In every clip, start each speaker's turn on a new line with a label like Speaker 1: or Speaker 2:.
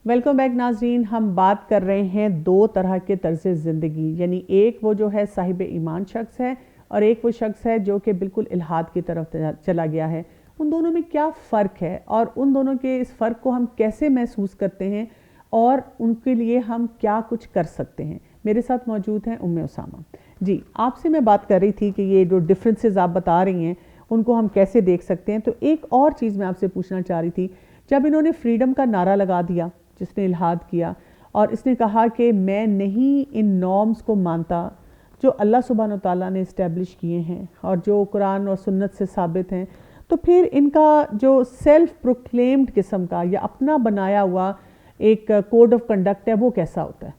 Speaker 1: Welcome back ناظرین. ہم بات کر رہے ہیں دو طرح کے طرز زندگی، یعنی ایک وہ جو ہے صاحب ایمان شخص ہے اور ایک وہ شخص ہے جو کہ بالکل الحاد کی طرف چلا گیا ہے. ان دونوں میں کیا فرق ہے اور ان دونوں کے اس فرق کو ہم کیسے محسوس کرتے ہیں اور ان کے لیے ہم کیا کچھ کر سکتے ہیں؟ میرے ساتھ موجود ہیں ام اسامہ. جی، آپ سے میں بات کر رہی تھی کہ یہ جو ڈفرینسز آپ بتا رہی ہیں ان کو ہم کیسے دیکھ سکتے ہیں. تو ایک اور چیز میں آپ سے پوچھنا چاہ رہی تھی، جب انہوں نے فریڈم کا نعرہ لگا دیا، جس نے الحاد کیا اور اس نے کہا کہ میں نہیں ان نارمز کو مانتا جو اللہ سبحانہ وتعالیٰ نے اسٹیبلش کیے ہیں اور جو قرآن اور سنت سے ثابت ہیں، تو پھر ان کا جو سیلف پروکلیمڈ قسم کا یا اپنا بنایا ہوا ایک کوڈ آف کنڈکٹ ہے، وہ کیسا ہوتا ہے؟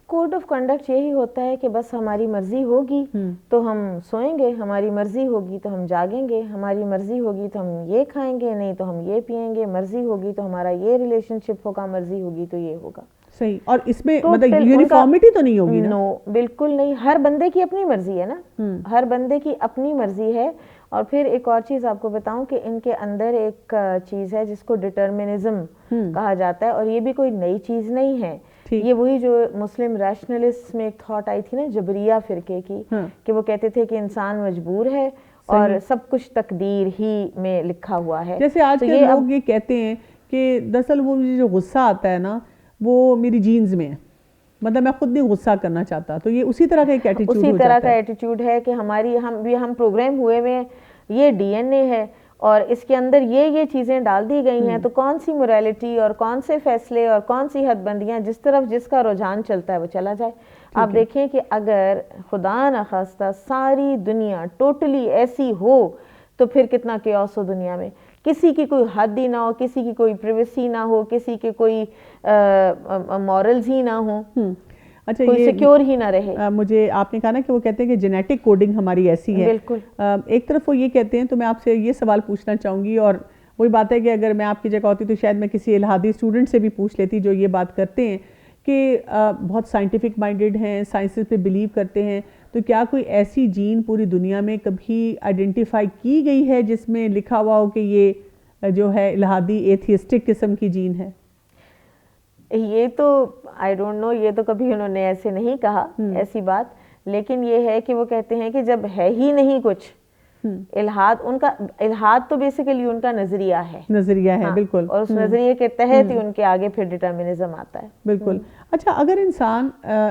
Speaker 2: کوڈ آف کنڈکٹ یہی ہوتا ہے کہ بس ہماری مرضی ہوگی تو ہم سوئیں گے، ہماری مرضی ہوگی تو ہم جاگیں گے، ہماری مرضی ہوگی تو ہم یہ کھائیں گے، نہیں تو ہم یہ پئیں گے، مرضی ہوگی تو ہمارا یہ ریلیشن شپ ہوگا، مرضی ہوگی تو یہ ہوگا.
Speaker 1: صحیح. اور اس میں مطلب یونیفارمٹی تو نہیں ہوگی نا؟
Speaker 2: نو، بالکل نہیں. ہر بندے کی اپنی مرضی ہے نا، ہر بندے کی اپنی مرضی ہے. اور پھر ایک اور چیز آپ کو بتاؤں کہ ان کے اندر ایک چیز ہے جس کو ڈٹرمنزم کہا جاتا ہے، اور یہ بھی کوئی نئی چیز نہیں ہے. یہ وہی جو مسلم ریشنلسٹ میں ایک تھاٹ آئی تھی نا جبریہ فرقے کی، کہ وہ کہتے تھے کہ انسان مجبور ہے اور سب کچھ تقدیر ہی میں لکھا ہوا ہے.
Speaker 1: جیسے آج کے لوگ یہ کہتے ہیں کہ دراصل وہ جو غصہ آتا ہے نا وہ میری جینز میں ہے، مطلب میں خود نہیں غصہ کرنا چاہتا. تو یہ اسی طرح کا ایک ایٹیٹیوڈ ہو جاتا ہے.
Speaker 2: اسی طرح کا ایٹیٹیوڈ ہے کہ ہم پروگرام ہوئے ہوئے، یہ ڈی این اے ہے اور اس کے اندر یہ چیزیں ڈال دی گئی ہیں. تو کون سی موریلٹی اور کون سے فیصلے اور کون سی حد بندیاں، جس طرف جس کا رجحان چلتا ہے وہ چلا جائے. آپ دیکھیں کہ اگر خدا نخواستہ ساری دنیا ٹوٹلی ایسی ہو تو پھر کتنا کیوس ہو دنیا میں، کسی کی کوئی حد ہی نہ ہو، کسی کی کوئی پریویسی نہ ہو، کسی کے کوئی مورلز ہی نہ ہو،
Speaker 1: اچھا
Speaker 2: کوئی سیکیور ہی نہ رہے.
Speaker 1: مجھے آپ نے کہا نا کہ وہ کہتے ہیں کہ جینیٹک کوڈنگ ہماری ایسی ہے.
Speaker 2: بالکل.
Speaker 1: ایک طرف وہ یہ کہتے ہیں، تو میں آپ سے یہ سوال پوچھنا چاہوں گی، اور وہی بات ہے کہ اگر میں آپ کی جگہ ہوتی تو شاید میں کسی الحادی اسٹوڈنٹ سے بھی پوچھ لیتی جو یہ بات کرتے ہیں کہ بہت سائنٹیفک مائنڈڈ ہیں، سائنسز پہ بلیو کرتے ہیں. تو کیا کوئی ایسی جین پوری دنیا میں کبھی آئیڈینٹیفائی کی گئی ہے جس میں لکھا ہوا ہو کہ یہ جو ہے الحادی ایتھیسٹک قسم کی جین ہے؟
Speaker 2: یہ تو آئی ڈونٹ نو، یہ تو کبھی انہوں نے ایسے نہیں کہا ایسی بات. لیکن یہ ہے کہ وہ کہتے ہیں کہ جب ہے ہی نہیں کچھ الحاد تو بیسیکلی ان کا نظریہ ہے.
Speaker 1: بالکل.
Speaker 2: اور اس نظریے کے تحت ہی ان کے آگے پھر ڈٹرمنزم آتا ہے.
Speaker 1: بالکل. اچھا، اگر انسان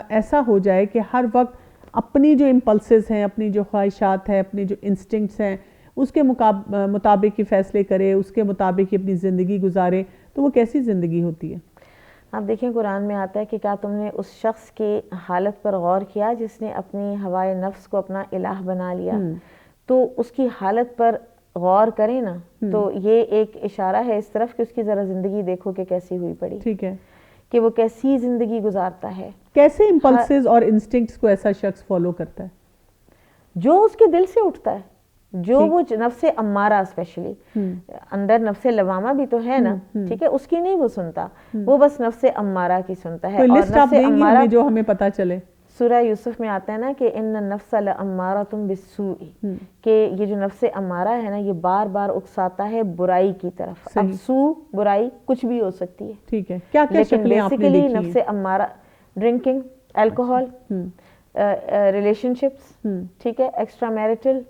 Speaker 1: ایسا ہو جائے کہ ہر وقت اپنی جو امپلسز ہیں، اپنی جو خواہشات ہیں، اپنی جو انسٹنکٹس ہیں، اس کے مطابق ہی فیصلے کرے، اس کے مطابق ہی اپنی زندگی گزارے، تو وہ کیسی زندگی ہوتی ہے؟
Speaker 2: آپ دیکھیں قرآن میں آتا ہے کہ کیا تم نے اس شخص کی حالت پر غور کیا جس نے اپنی ہوائے نفس کو اپنا الہ بنا لیا؟ تو اس کی حالت پر غور کریں نا، تو یہ ایک اشارہ ہے اس طرف کہ اس کی ذرا زندگی دیکھو کہ کیسی ہوئی پڑی. ٹھیک ہے، کہ وہ کیسی زندگی گزارتا ہے.
Speaker 1: کیسے امپلسز اور انسٹنکٹس کو ایسا شخص فالو کرتا ہے؟
Speaker 2: جو اس کے دل سے اٹھتا ہے، جو وہ نفس امارہ، اسپیشلی اندر نفس لوامہ بھی تو ہے نا، ٹھیک ہے، اس کی نہیں وہ سنتا، وہ بس نفس امارہ کی سنتا ہے.
Speaker 1: اور نفس امارہ جو ہمیں پتہ چلے،
Speaker 2: سورہ یوسف میں آتا ہے نا کہ ان النفس لامارۃ بالسوء، کہ یہ جو نفس امارہ ہے نا یہ بار بار اکساتا ہے برائی کی طرف. اب سو برائی کچھ بھی ہو سکتی ہے.
Speaker 1: ٹھیک ہے، کیا کیا شکلیں آپ نے دیکھی ہیں؟
Speaker 2: نفس امارہ، ڈرنکنگ، الکوہول، ریلیشن شپس، ٹھیک ہے، ایکسٹرا میرٹل.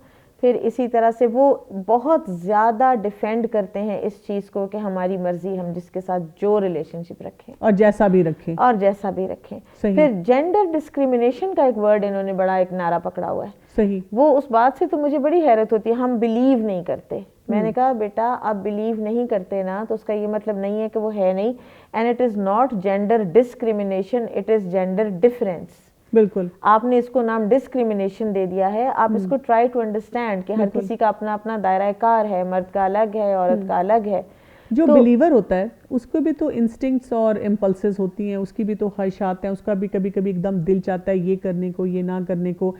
Speaker 2: پھر اسی طرح سے وہ بہت زیادہ ڈیفینڈ کرتے ہیں اس چیز کو کہ ہماری مرضی، ہم جس کے ساتھ جو ریلیشن شپ رکھیں
Speaker 1: اور جیسا بھی رکھیں.
Speaker 2: پھر جینڈر ڈسکریمنیشن کا ایک ورڈ انہوں نے بڑا ایک نعرہ پکڑا ہوا ہے.
Speaker 1: صحیح.
Speaker 2: وہ اس بات سے تو مجھے بڑی حیرت ہوتی ہے، ہم بلیو نہیں کرتے. میں نے کہا بیٹا آپ بلیو نہیں کرتے نا تو اس کا یہ مطلب نہیں ہے کہ وہ ہے نہیں. And it is not gender discrimination, it is gender difference.
Speaker 1: بالکل.
Speaker 2: آپ نے اس کو نام ڈسکریمنیشن دے دیا ہے. آپ اس کو ٹرائی ٹو انڈرسٹینڈ کہ ہر کسی کا اپنا اپنا دائرہ کار ہے، مرد کا الگ ہے، عورت کا الگ ہے.
Speaker 1: جو بلیور ہوتا ہے اس کو بھی تو انسٹنکٹس اور امپلسز ہوتی ہیں, اس کی بھی تو خواہشات ہیں, اس کا بھی کبھی کبھی ایک دم دل چاہتا ہے یہ کرنے کو یہ نہ کرنے کو.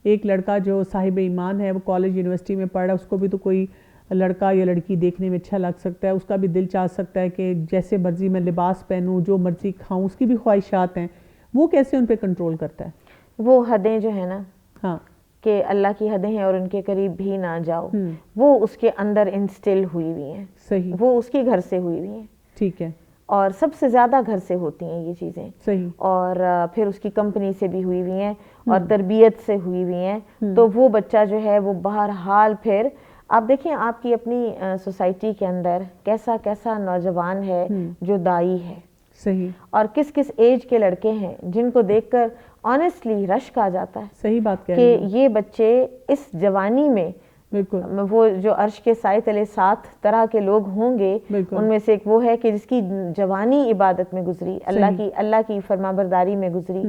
Speaker 1: ایک لڑکا جو صاحب ایمان ہے وہ کالج یونیورسٹی میں پڑھ رہا ہے, اس کو بھی تو کوئی لڑکا یا لڑکی دیکھنے میں اچھا لگ سکتا ہے, اس کا بھی دل چاہ سکتا ہے کہ جیسے مرضی میں لباس پہنوں, جو مرضی کھاؤں, اس کی بھی خواہشات ہیں. وہ کیسے ان پہ کنٹرول کرتا ہے؟
Speaker 2: وہ حدیں جو ہے نا,
Speaker 1: ہاں,
Speaker 2: کہ اللہ کی حدیں ہیں اور ان کے قریب بھی نہ جاؤ, وہ اس کے اندر انسٹل ہوئی ہوئی ہیں.
Speaker 1: صحیح,
Speaker 2: وہ اس کے گھر سے ہوئی ہوئی ہیں.
Speaker 1: ٹھیک ہے.
Speaker 2: اور سب سے زیادہ گھر سے ہوتی ہیں یہ چیزیں.
Speaker 1: صحیح.
Speaker 2: اور پھر اس کی کمپنی سے بھی ہوئی ہوئی ہیں اور تربیت سے ہوئی ہوئی ہیں. تو وہ بچہ جو ہے وہ بہرحال پھر آپ دیکھیں آپ کی اپنی سوسائٹی کے اندر کیسا کیسا نوجوان ہے جو دائی ہے.
Speaker 1: صحیح. اور
Speaker 2: کس کس ایج کے لڑکے ہیں جن کو دیکھ کر آنیسٹلی رشک آ جاتا ہے.
Speaker 1: صحیح بات کہہ
Speaker 2: کہ یہ بچے اس جوانی میں
Speaker 1: بالکل
Speaker 2: وہ جو عرش کے سائے تلے 7 طرح کے لوگ ہوں گے, ان میں سے ایک وہ ہے کہ جس کی جوانی عبادت میں گزری, اللہ کی فرما برداری میں گزری.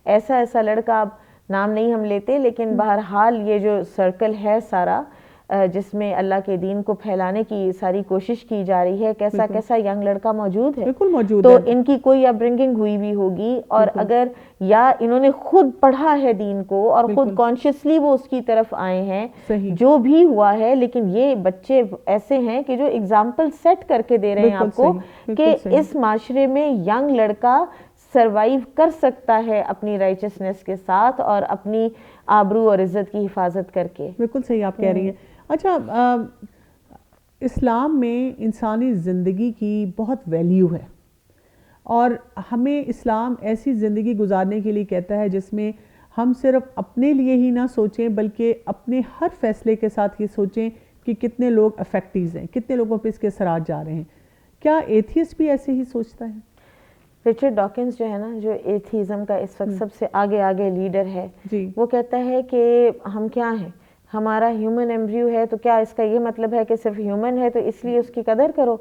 Speaker 2: ایسا لڑکا, اب نام نہیں ہم لیتے, لیکن بہرحال یہ جو سرکل ہے سارا جس میں اللہ کے دین کو پھیلانے کی ساری کوشش کی جا رہی ہے, کیسا کیسا ینگ لڑکا موجود ہے.
Speaker 1: بالکل موجود
Speaker 2: تو
Speaker 1: ہے.
Speaker 2: ان کی کوئی اپبرنگنگ ہوئی بھی ہوگی, اور اگر یا انہوں نے خود پڑھا ہے دین کو اور خود کانشیسلی وہ اس کی طرف آئے ہیں, جو بھی ہوا ہے. لیکن یہ بچے ایسے ہیں کہ جو اگزامپل سیٹ کر کے دے رہے ہیں آپ کو کہ اس معاشرے میں ینگ لڑکا سروائیو کر سکتا ہے اپنی رائچسنس کے ساتھ اور اپنی آبرو اور عزت کی حفاظت کر کے.
Speaker 1: بالکل صحیح آپ کہہ رہی ہیں. اچھا, اسلام میں انسانی زندگی کی بہت ویلیو ہے, اور ہمیں اسلام ایسی زندگی گزارنے کے لیے کہتا ہے جس میں ہم صرف اپنے لیے ہی نہ سوچیں بلکہ اپنے ہر فیصلے کے ساتھ یہ سوچیں کہ کتنے لوگ افیکٹیز ہیں, کتنے لوگوں پہ اس کے اثرات جا رہے ہیں. کیا ایتھیسٹ بھی ایسے ہی سوچتا ہے؟
Speaker 2: رچرڈ ڈاکنز جو ہے نا, جو ایتھیزم کا اس وقت سب سے آگے لیڈر ہے, وہ کہتا ہے کہ ہم کیا ہیں, ہمارا ہیومن ایمبریو ہے, تو کیا اس کا یہ مطلب ہے کہ صرف ہیومن ہے تو اس لیے اس کی قدر کرو,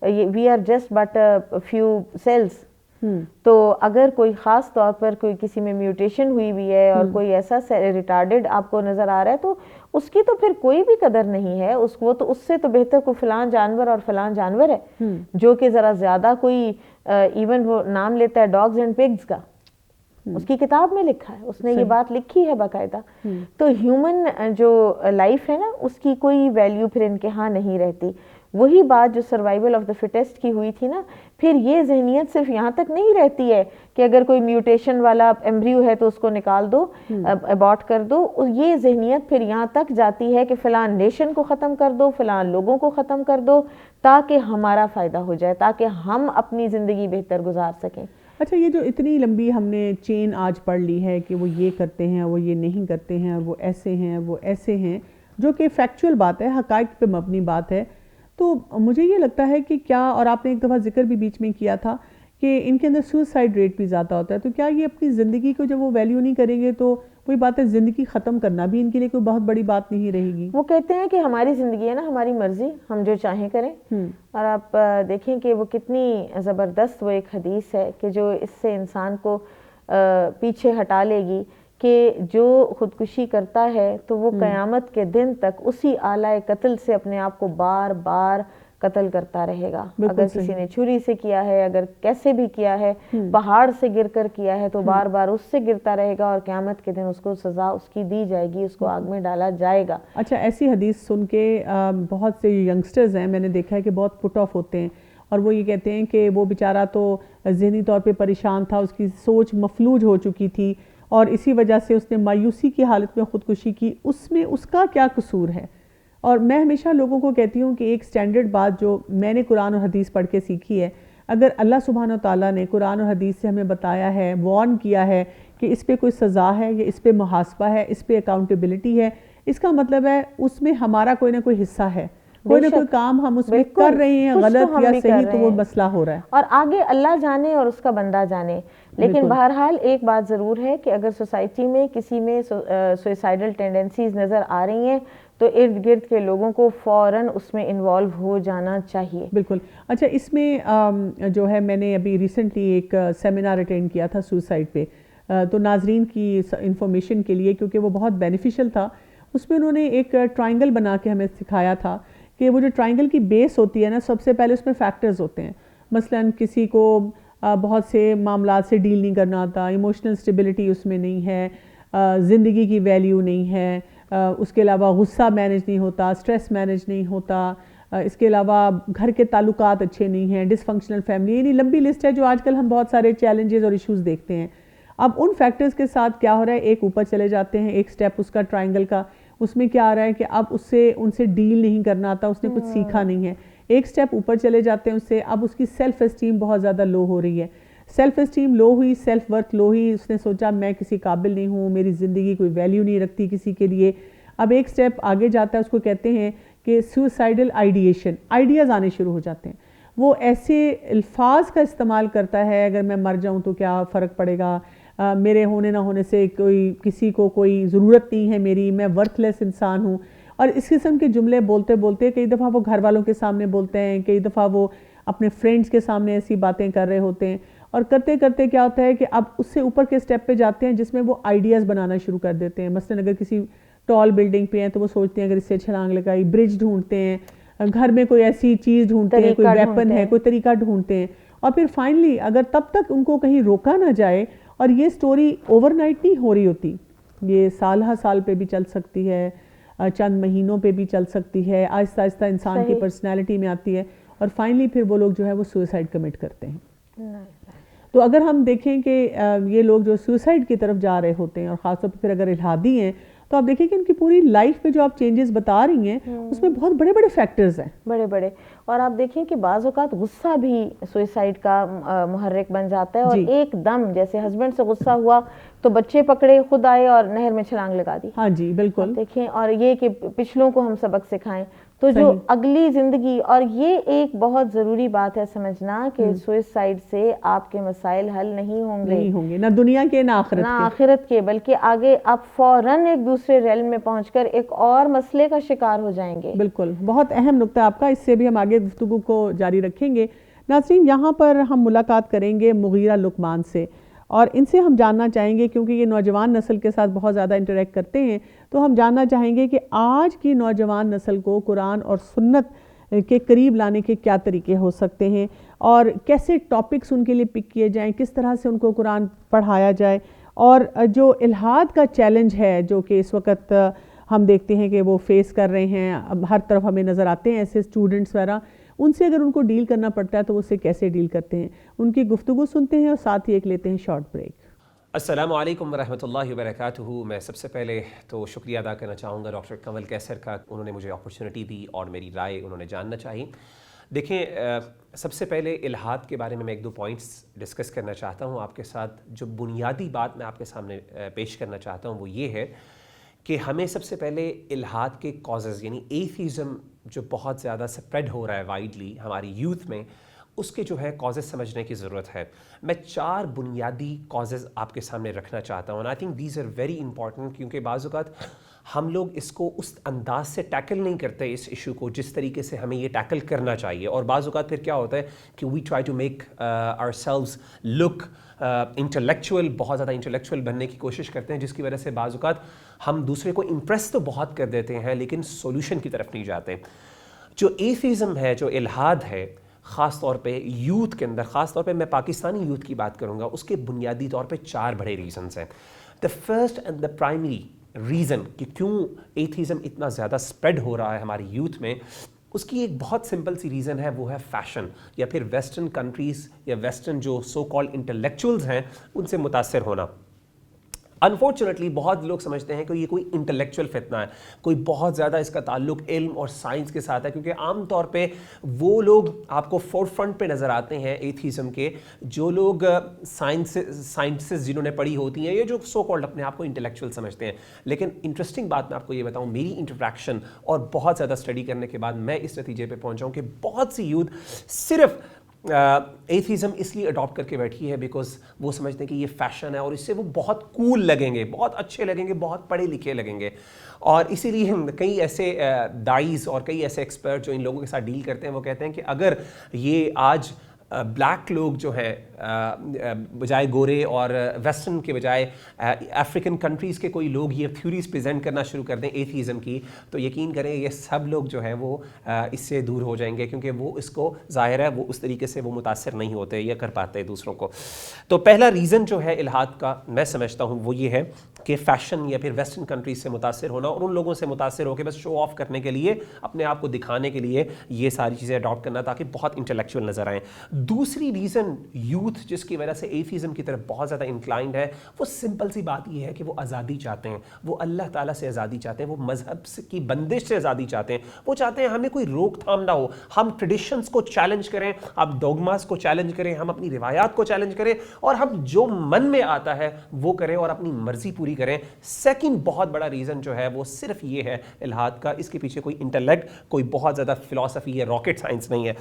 Speaker 2: we are just but few cells. تو اگر کوئی خاص طور پر کوئی کسی میں میوٹیشن ہوئی بھی ہے اور کوئی ایسا ریٹارڈڈ آپ کو نظر آ رہا ہے, تو اس کی تو پھر کوئی بھی قدر نہیں ہے. وہ تو اس سے تو بہتر کوئی فلان جانور اور فلان جانور ہے جو کہ ذرا زیادہ کوئی ایون وہ نام لیتا ہے ڈاگز اینڈ پگز کا, اس کی کتاب میں لکھا ہے, اس نے یہ بات لکھی ہے باقاعدہ. تو ہیومن جو لائف ہے نا, اس کی کوئی ویلیو پھر ان کے ہاں نہیں رہتی. وہی بات جو سروائیول آف دا فٹیسٹ کی ہوئی تھی نا, پھر یہ ذہنیت صرف یہاں تک نہیں رہتی ہے کہ اگر کوئی میوٹیشن والا ایمبریو ہے تو اس کو نکال دو, ابارٹ کر دو. یہ ذہنیت پھر یہاں تک جاتی ہے کہ فلان نیشن کو ختم کر دو, فلان لوگوں کو ختم کر دو, تاکہ ہمارا فائدہ ہو جائے, تاکہ ہم اپنی زندگی بہتر گزار سکیں.
Speaker 1: اچھا, یہ جو اتنی لمبی ہم نے چین آج پڑھ لی ہے کہ وہ یہ کرتے ہیں, وہ یہ نہیں کرتے ہیں, اور وہ ایسے ہیں, وہ ایسے ہیں, جو کہ فیکچول بات ہے, حقائق پہ مبنی بات ہے. تو مجھے یہ لگتا ہے کہ کیا, اور آپ نے ایک دفعہ ذکر بھی بیچ میں کیا تھا کہ ان کے اندر سوسائڈ ریٹ بھی زیادہ ہوتا ہے, تو کیا یہ اپنی زندگی کو جب وہ ویلیو نہیں کریں گے تو وہی بات ہے, زندگی ختم کرنا بھی ان کے لیے کوئی بہت بڑی بات نہیں رہے گی.
Speaker 2: وہ کہتے ہیں کہ ہماری زندگی ہے نا, ہماری مرضی, ہم جو چاہیں کریں. اور آپ دیکھیں کہ وہ کتنی زبردست وہ ایک حدیث ہے کہ جو اس سے انسان کو پیچھے ہٹا لے گی, کہ جو خودکشی کرتا ہے تو وہ قیامت کے دن تک اسی آلہ قتل سے اپنے آپ کو بار بار قتل کرتا رہے گا. اگر کسی نے چھری سے کیا ہے, اگر کیسے بھی کیا ہے, پہاڑ سے گر کر کیا ہے, تو بار بار اس سے گرتا رہے گا, اور قیامت کے دن اس کو سزا اس کی دی جائے گی, اس کو آگ میں ڈالا جائے گا.
Speaker 1: اچھا, ایسی حدیث سن کے بہت سے ینگسٹرز ہیں, میں نے دیکھا ہے کہ بہت پٹ آف ہوتے ہیں, اور وہ یہ کہتے ہیں کہ وہ بیچارہ تو ذہنی طور پہ پریشان تھا, اس کی سوچ مفلوج ہو چکی تھی, اور اسی وجہ سے اس نے مایوسی کی حالت میں خودکشی کی. اس میں اس کا کیا قصور ہے؟ اور میں ہمیشہ لوگوں کو کہتی ہوں کہ ایک سٹینڈرڈ بات جو میں نے قرآن اور حدیث پڑھ کے سیکھی ہے, اگر اللہ سبحانہ وتعالیٰ نے قرآن اور حدیث سے ہمیں بتایا ہے, وارن کیا ہے کہ اس پہ کوئی سزا ہے, یا اس پہ محاسبہ ہے, اس پہ اکاؤنٹیبلٹی ہے, اس کا مطلب ہے اس میں ہمارا کوئی نہ کوئی حصہ ہے, کوئی نہ کوئی کام ہم اس میں کر رہے ہیں, غلط یا صحیح, تو وہ مسئلہ ہو رہا ہے.
Speaker 2: اور آگے اللہ جانے اور اس کا بندہ جانے. لیکن بہرحال ایک بات ضرور ہے کہ اگر سوسائٹی میں کسی میں سوئسائڈل ٹینڈنسیز نظر آ رہی ہیں تو ارد گرد کے لوگوں کو فوراً اس میں انوالو ہو جانا چاہیے.
Speaker 1: بالکل. اچھا, اس میں جو ہے میں نے ابھی ریسنٹلی ایک سیمینار اٹینڈ کیا تھا سوسائڈ پہ, تو ناظرین کی انفارمیشن کے لیے, کیونکہ وہ بہت بینیفیشل تھا, اس میں انہوں نے ایک ٹرائنگل بنا کے ہمیں سکھایا تھا کہ وہ جو ٹرائنگل کی بیس ہوتی ہے نا، سب سے پہلے اس میں فیکٹرز ہوتے ہیں. مثلاً کسی کو بہت سے معاملات سے ڈیل نہیں کرنا آتا، ایموشنل اسٹیبلٹی اس میں نہیں ہے، زندگی کی ویلیو نہیں ہے، اس کے علاوہ غصہ مینیج نہیں ہوتا، اسٹریس مینیج نہیں ہوتا، اس کے علاوہ گھر کے تعلقات اچھے نہیں ہیں، ڈس فنکشنل فیملی، یعنی لمبی لسٹ ہے جو آج کل ہم بہت سارے چیلنجز اور ایشوز دیکھتے ہیں. اب ان فیکٹرز کے ساتھ کیا ہو رہا ہے، ایک اوپر چلے جاتے ہیں، ایک سٹیپ اس کا ٹرائنگل کا، اس میں کیا آ رہا ہے کہ اب ان سے ڈیل نہیں کرنا آتا، اس نے کچھ سیکھا نہیں ہے. ایک سٹیپ اوپر چلے جاتے ہیں اس سے، اب اس کی سیلف اسٹیم بہت زیادہ لو ہو رہی ہے. سیلف اسٹیم لو ہوئی، سیلف ورتھ لو ہوئی، اس نے سوچا میں کسی قابل نہیں ہوں، میری زندگی کوئی ویلیو نہیں رکھتی کسی کے لیے. اب ایک سٹیپ آگے جاتا ہے، اس کو کہتے ہیں کہ سوسائڈل آئیڈیشن، آئیڈیاز آنے شروع ہو جاتے ہیں. وہ ایسے الفاظ کا استعمال کرتا ہے، اگر میں مر جاؤں تو کیا فرق پڑے گا، میرے ہونے نہ ہونے سے کسی کو کوئی ضرورت نہیں ہے میری، میں ورتھ لیس انسان ہوں. اور اس قسم کے جملے بولتے بولتے کئی دفعہ وہ گھر والوں کے سامنے بولتے ہیں، کئی دفعہ وہ اپنے فرینڈز کے سامنے ایسی باتیں کر رہے ہوتے ہیں. اور کرتے کرتے کیا ہوتا ہے کہ اب اس سے اوپر کے سٹیپ پہ جاتے ہیں جس میں وہ آئیڈیاز بنانا شروع کر دیتے ہیں. مثلاً اگر کسی ٹال بلڈنگ پہ ہیں تو وہ سوچتے ہیں اگر اس سے چھلانگ لگائی، برج ڈھونڈتے ہیں، گھر میں کوئی ایسی چیز ڈھونڈتے ہیں، کوئی ویپن ہے، کوئی طریقہ ڈھونڈتے ہیں. اور پھر فائنلی اگر تب تک ان کو کہیں روکا نہ جائے، اور یہ سٹوری اوور نائٹ نہیں ہو رہی ہوتی، یہ سال ہا سال پہ بھی چل سکتی ہے، چند مہینوں پہ بھی چل سکتی ہے، آہستہ آہستہ انسان کی پرسنالٹی میں آتی ہے، اور فائنلی پھر وہ لوگ جو ہے وہ سوئسائڈ کمٹ کرتے ہیں. تو اگر ہم دیکھیں کہ یہ لوگ جو سوئسائڈ کی طرف جا رہے ہوتے ہیں، اور خاص طور پہ پھر اگر الحادی ہیں، تو آپ دیکھیں کہ ان کی پوری لائف میں جو آپ چینجز بتا رہی ہیں اس میں بہت بڑے بڑے فیکٹرز ہیں،
Speaker 2: بڑے بڑے. اور آپ دیکھیں کہ بعض اوقات غصہ بھی سوئسائڈ کا محرک بن جاتا ہے. اور ایک دم جیسے ہسبینڈ سے غصہ ہوا تو بچے پکڑے، خود آئے اور نہر میں چھلانگ لگا دی.
Speaker 1: ہاں جی بالکل.
Speaker 2: دیکھیں، اور یہ کہ پچھلوں کو ہم سبق سکھائیں، تو جو اگلی زندگی، اور یہ ایک بہت ضروری بات ہے سمجھنا کہ سوئسائڈ سے آپ کے مسائل حل نہیں ہوں گے،
Speaker 1: نہ دنیا کے نہ
Speaker 2: آخرت کے، بلکہ آگے آپ فوراً ایک دوسرے ریلم میں پہنچ کر ایک اور مسئلے کا شکار ہو جائیں گے.
Speaker 1: بالکل، بہت اہم نکتہ آپ کا، اس سے بھی ہم آگے گفتگو کو جاری رکھیں گے. ناظرین، یہاں پر ہم ملاقات کریں گے مغیرہ لقمان سے، اور ان سے ہم جاننا چاہیں گے، کیونکہ یہ نوجوان نسل کے ساتھ بہت زیادہ انٹریکٹ کرتے ہیں، تو ہم جاننا چاہیں گے کہ آج کی نوجوان نسل کو قرآن اور سنت کے قریب لانے کے کیا طریقے ہو سکتے ہیں، اور کیسے ٹاپکس ان کے لیے پک کیے جائیں، کس طرح سے ان کو قرآن پڑھایا جائے. اور جو الحاد کا چیلنج ہے جو کہ اس وقت ہم دیکھتے ہیں کہ وہ فیس کر رہے ہیں، اب ہر طرف ہمیں نظر آتے ہیں ایسے اسٹوڈنٹس وغیرہ، ان سے اگر ان کو ڈیل کرنا پڑتا ہے تو وہ اس سے کیسے ڈیل کرتے ہیں، ان کی گفتگو سنتے ہیں، اور ساتھ ہی ایک لیتے ہیں شارٹ بریک.
Speaker 3: السلام علیکم ورحمۃ اللہ وبرکاتہ. میں سب سے پہلے تو شکریہ ادا کرنا چاہوں گا ڈاکٹر کنول کیسر کا، انہوں نے مجھے اپرچونٹی دی اور میری رائے انہوں نے جاننا چاہی. دیکھیں، سب سے پہلے الحاد کے بارے میں ایک دو پوائنٹس ڈسکس کرنا چاہتا ہوں آپ کے ساتھ. جو بنیادی بات میں آپ کے سامنے پیش کرنا چاہتا ہوں وہ یہ ہے کہ ہمیں سب سے پہلے الحاد کے کازز، یعنی ایتھیزم جو بہت زیادہ سپریڈ ہو رہا ہے وائڈلی ہماری یوتھ میں، اس کے جو ہے کازز سمجھنے کی ضرورت ہے. میں 4 بنیادی کازز آپ کے سامنے رکھنا چاہتا ہوں. I think these are very important, کیونکہ بعض اوقات ہم لوگ اس کو اس انداز سے ٹیکل نہیں کرتے اس ایشو کو جس طریقے سے ہمیں یہ ٹیکل کرنا چاہیے. اور بعض اوقات پھر کیا ہوتا ہے کہ we try to make ourselves look intellectual, بہت زیادہ انٹلیکچوئل بننے کی کوشش کرتے ہیں، جس کی وجہ سے بعض اوقات ہم دوسرے کو امپریس تو بہت کر دیتے ہیں لیکن سولوشن کی طرف نہیں جاتے. جو ایتھیزم ہے، جو الحاد ہے، خاص طور پہ یوتھ کے اندر، خاص طور پہ میں پاکستانی یوتھ کی بات کروں گا، اس کے بنیادی طور پہ 4 بڑے ریزنز ہیں. The first and the primary reason کہ کیوں ایتھیزم اتنا زیادہ سپریڈ ہو رہا ہے ہماری یوتھ میں، اس کی ایک بہت سمپل سی ریزن ہے، وہ ہے فیشن، یا پھر ویسٹرن کنٹریز یا ویسٹرن جو سو کالڈ انٹلیکچوئلز ہیں ان سے متاثر ہونا. انفارچونیٹلی بہت لوگ سمجھتے ہیں کہ یہ کوئی انٹلیکچوئل فتنہ ہے، کوئی بہت زیادہ اس کا تعلق علم اور سائنس کے ساتھ ہے، کیونکہ عام طور پہ وہ لوگ آپ کو فور فرنٹ پہ نظر آتے ہیں ایتھیزم کے، جو لوگ سائنسز جنہوں نے پڑھی ہوتی ہیں، یہ جو سو کالڈ اپنے آپ کو انٹلیکچوئل سمجھتے ہیں. لیکن انٹرسٹنگ بات میں آپ کو یہ بتاؤں، میری انٹریکشن اور بہت زیادہ اسٹڈی کرنے کے بعد میں اس نتیجے پہ پہنچا ہوں کہ بہت سی یوتھ صرف ایتھیزم اس لیے اڈاپٹ کر کے بیٹھی ہے بیکاز وہ سمجھتے ہیں کہ یہ فیشن ہے اور اس سے وہ بہت کول لگیں گے، بہت اچھے لگیں گے، بہت پڑھے لکھے لگیں گے. اور اسی لیے کئی ایسے دائز اور کئی ایسے ایکسپرٹ جو ان لوگوں کے ساتھ ڈیل کرتے ہیں وہ کہتے ہیں کہ اگر یہ آج بلیک لوگ جو ہیں بجائے گورے اور ویسٹرن کے بجائے افریقن کنٹریز کے کوئی لوگ یہ تھیوریز پریزنٹ کرنا شروع کر دیں ایتھیزم کی، تو یقین کریں یہ سب لوگ جو ہیں وہ اس سے دور ہو جائیں گے، کیونکہ وہ اس کو ظاہر ہے وہ اس طریقے سے وہ متاثر نہیں ہوتے یا کر پاتے دوسروں کو۔ تو پہلا ریزن جو ہے الحاد کا میں سمجھتا ہوں وہ یہ ہے کہ فیشن یا پھر ویسٹرن کنٹریز سے متاثر ہونا اور ان لوگوں سے متاثر ہو کے بس شو آف کرنے کے لیے، اپنے آپ کو دکھانے کے لیے یہ ساری چیزیں اڈاپٹ کرنا تاکہ بہت انٹلیکچوئل نظر آئیں۔ دوسری ریزن یوتھ جس کی وجہ سے ایتھیزم کی طرف بہت زیادہ انکلائنڈ ہے، وہ سمپل سی بات یہ ہے کہ وہ آزادی چاہتے ہیں، وہ اللہ تعالیٰ سے آزادی چاہتے ہیں، وہ مذہب کی بندش سے آزادی چاہتے ہیں، وہ چاہتے ہیں ہمیں کوئی روک تھام نہ ہو، ہم ٹریڈیشنز کو چیلنج کریں، ہم ڈوگماز کو چیلنج کریں، ہم اپنی روایات کو چیلنج کریں اور ہم جو من میں آتا ہے وہ کریں اور اپنی مرضی پوری کریں۔ سیکنڈ بہت بڑا ریزن جو ہے وہ صرف یہ ہے الحاد کا، اس کے پیچھے کوئی انٹلیکٹ، کوئی بہت زیادہ فلسفی یا راکٹ سائنس نہیں ہے۔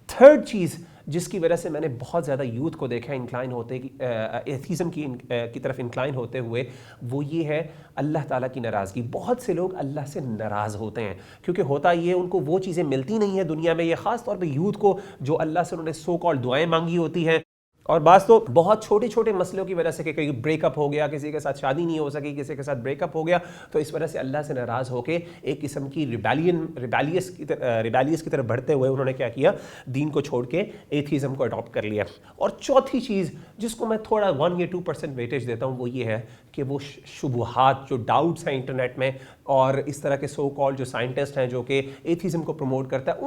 Speaker 3: تھرڈ چیز جس کی وجہ سے میں نے بہت زیادہ یوتھ کو دیکھا انکلائن ہوتے ایتھیزم کی طرف انکلائن ہوتے ہوئے، وہ یہ ہے اللہ تعالیٰ کی ناراضگی۔ بہت سے لوگ اللہ سے ناراض ہوتے ہیں کیونکہ ہوتا یہ ان کو وہ چیزیں ملتی نہیں ہیں دنیا میں، یہ خاص طور پہ یوتھ کو جو اللہ سے انہوں نے سو کال دعائیں مانگی ہوتی ہیں، اور بعض تو بہت چھوٹے چھوٹے مسئلوں کی وجہ سے کہ کہیں بریک اپ ہو گیا، کسی کے ساتھ شادی نہیں ہو سکی، کسی کے ساتھ بریک اپ ہو گیا، تو اس وجہ سے اللہ سے ناراض ہو کے ایک قسم کی ریبیلیس کی طرف بڑھتے ہوئے انہوں نے کیا کیا، دین کو چھوڑ کے ایتھیزم کو اڈاپٹ کر لیا۔ اور چوتھی چیز جس کو میں تھوڑا 1 یا 2% ویٹیج دیتا ہوں وہ یہ ہے کہ وہ شبہات، جو ڈاؤٹس ہیں انٹرنیٹ میں اور اس طرح کے سو کال جو سائنٹسٹ ہیں جو کہ ایتھیزم کو پروموٹ کرتا ہے،